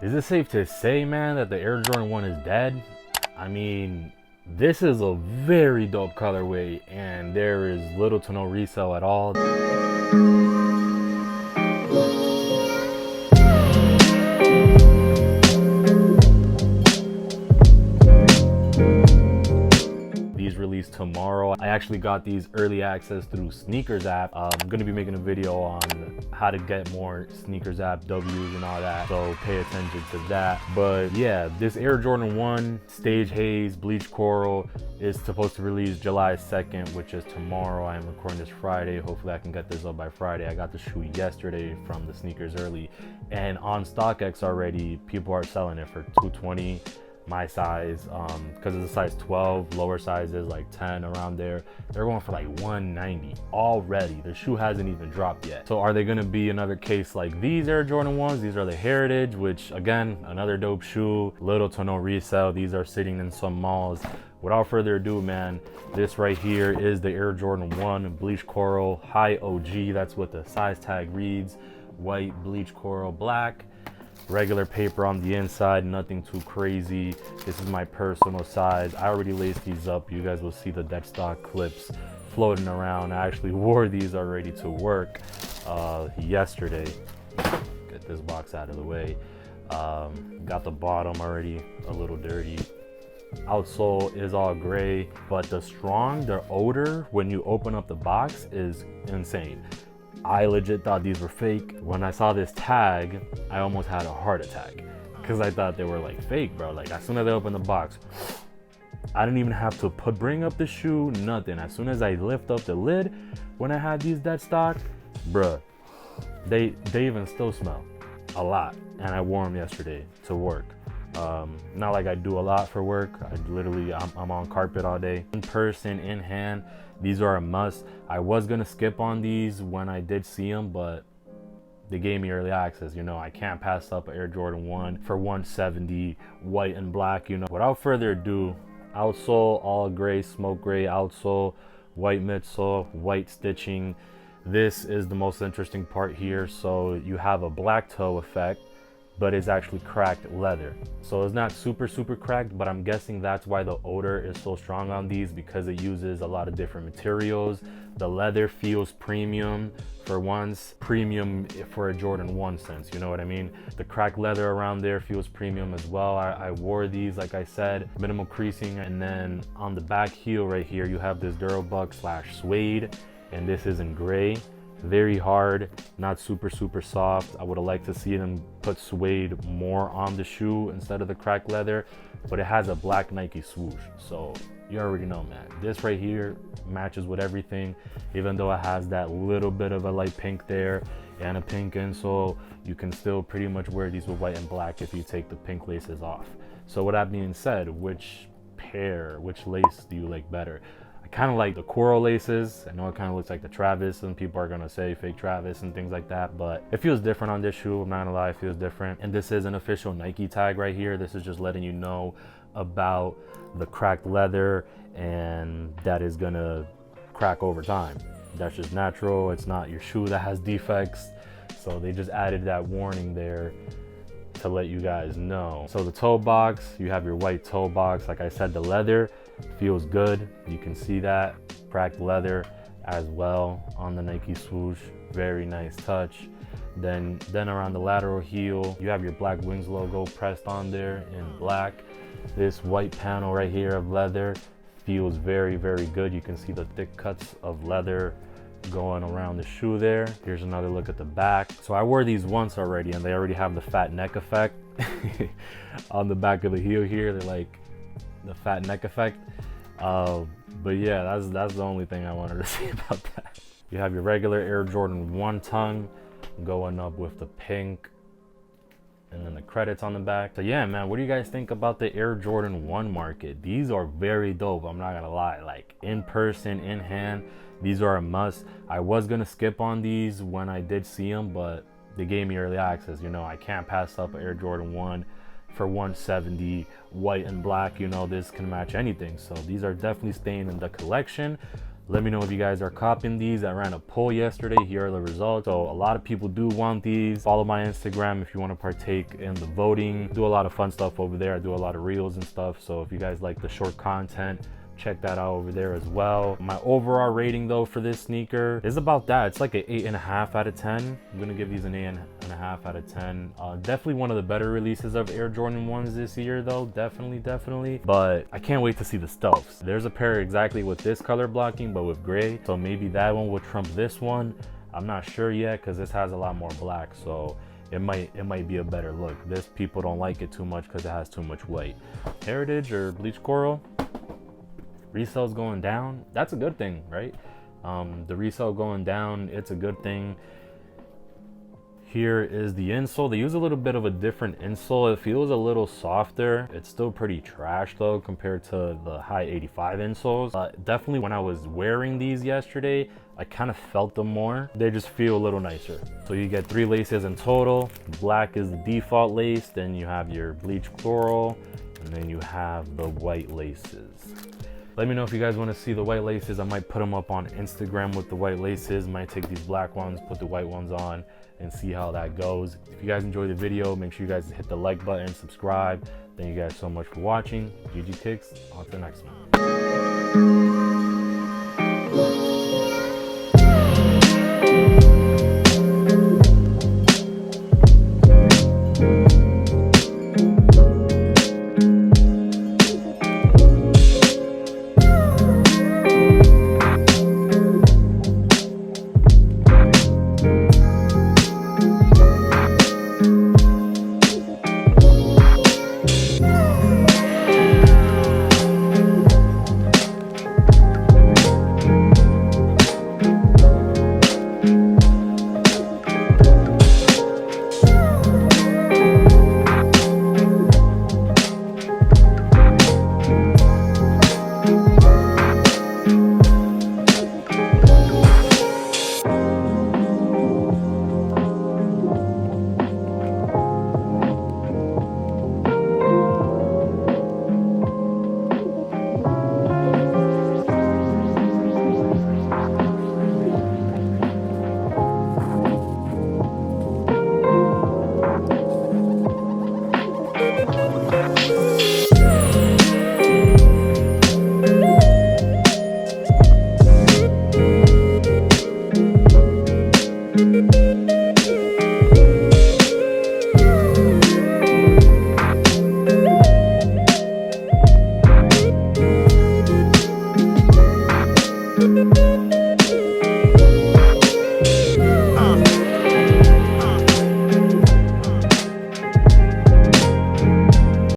Is it safe to say, man, that the Air Jordan 1 is dead? I mean, this is a very dope colorway and there is little to no resale at all. These release tomorrow. I actually got these early access through Sneakers app. I'm gonna be making a video on how to get more Sneakers app W's and all that, so pay attention to that. But yeah, this Air Jordan 1 Stage Haze Bleached Coral is supposed to release July 2nd, which is tomorrow. I am recording this Friday. Hopefully I can get this up by Friday. I got the shoe yesterday from the Sneakers early, and on StockX already people are selling it for $220. My size, because it's a size 12, lower size is like 10, around there. They're going for like $190 already. The shoe hasn't even dropped yet. So are they going to be another case like these Air Jordan 1s? These are the Heritage, which again, another dope shoe, little to no resale. These are sitting in some malls. Without further ado, man, this right here is the Air Jordan 1 Bleached Coral High OG. That's what the size tag reads. White bleached coral black. Regular paper on the inside, nothing too crazy. This is my personal size. I already laced these up. You guys will see the dead stock clips floating around. I actually wore these already to work yesterday. Get this box out of the way. Got the bottom already a little dirty. Outsole is all gray, but the odor when you open up the box is insane. I legit thought these were fake. When I saw this tag, I almost had a heart attack because I thought they were like fake, bro. Like as soon as I opened the box, I didn't even have to bring up the shoe, nothing. As soon as I lift up the lid, when I had these dead stock, bruh, they even still smell a lot. And I wore them yesterday to work. Not like I do a lot for work. I'm on carpet all day. In person, in hand, these are a must. I was gonna skip on these when I did see them, but they gave me early access. You know, I can't pass up an Air Jordan 1 for $170, white and black, you know. Without further ado, outsole, all gray, smoke gray outsole, white midsole, white stitching. This is the most interesting part here. So you have a black toe effect, but it's actually cracked leather. So it's not super cracked, but I'm guessing that's why the odor is so strong on these, because it uses a lot of different materials. The leather feels premium for once, premium for a Jordan 1 sense, you know what I mean? The cracked leather around there feels premium as well. I wore these, like I said, minimal creasing. And then on the back heel right here, you have this Durabuck / suede, and this is in gray. Very hard, not super soft. I would have liked to see them put suede more on the shoe instead of the cracked leather, but it has a black Nike swoosh, so you already know, man. This right here matches with everything. Even though it has that little bit of a light pink there and a pink insole, you can still pretty much wear these with white and black if you take the pink laces off. So with that being said, which lace do you like better? Kind of like the coral laces. I know it kind of looks like the Travis, and people are gonna say fake Travis and things like that, but it feels different on this shoe. I'm not gonna lie, it feels different. And this is an official Nike tag right here. This is just letting you know about the cracked leather, and that is gonna crack over time. That's just natural. It's not your shoe that has defects, so they just added that warning there to let you guys know. So the toe box, you have your white toe box. Like I said, the leather feels good. You can see that cracked leather as well on the Nike swoosh. Very nice touch. Then around the lateral heel, you have your Black Wings logo pressed on there in black. This white panel right here of leather feels very good. You can see the thick cuts of leather going around the shoe there. Here's another look at the back. So I wore these once already, and they already have the fat neck effect on the back of the heel here. They're like the fat neck effect. But yeah, that's the only thing I wanted to say about that. You have your regular Air Jordan 1 tongue going up with the pink, and then the credits on the back. So yeah, man, what do you guys think about the Air Jordan 1 market? These are very dope, I'm not gonna lie. Like in person, in hand, these are a must. I was gonna skip on these when I did see them, but they gave me early access. You know, I can't pass up an Air Jordan 1 for $170, white and black. You know, this can match anything. So these are definitely staying in the collection. Let me know if you guys are copying these. I ran a poll yesterday. Here are the results. So a lot of people do want these. Follow my Instagram if you want to partake in the voting. Do a lot of fun stuff over there. I do a lot of reels and stuff. So if you guys like the short content, check that out over there as well. My overall rating though for this sneaker is about that. It's like an 8.5 out of 10. I'm gonna give these an 8.5 out of 10. Definitely one of the better releases of Air Jordan 1s this year though. Definitely. But I can't wait to see the stuffs. There's a pair exactly with this color blocking but with gray. So maybe that one will trump this one. I'm not sure yet because this has a lot more black. So it might be a better look. This people don't like it too much because it has too much white. Heritage or Bleached Coral. Resale's going down. That's a good thing, right? The resale going down, it's a good thing. Here is the insole. They use a little bit of a different insole. It feels a little softer. It's still pretty trash though compared to the high 85 insoles. Definitely when I was wearing these yesterday, I kind of felt them more. They just feel a little nicer. So you get 3 laces in total. Black is the default lace. Then you have your bleached coral, and then you have the white laces. Let me know if you guys want to see the white laces. I might put them up on Instagram with the white laces. Might take these black ones, put the white ones on, and see how that goes. If you guys enjoyed the video, make sure you guys hit the like button, subscribe. Thank you guys so much for watching. ggkickzz, on to the next one.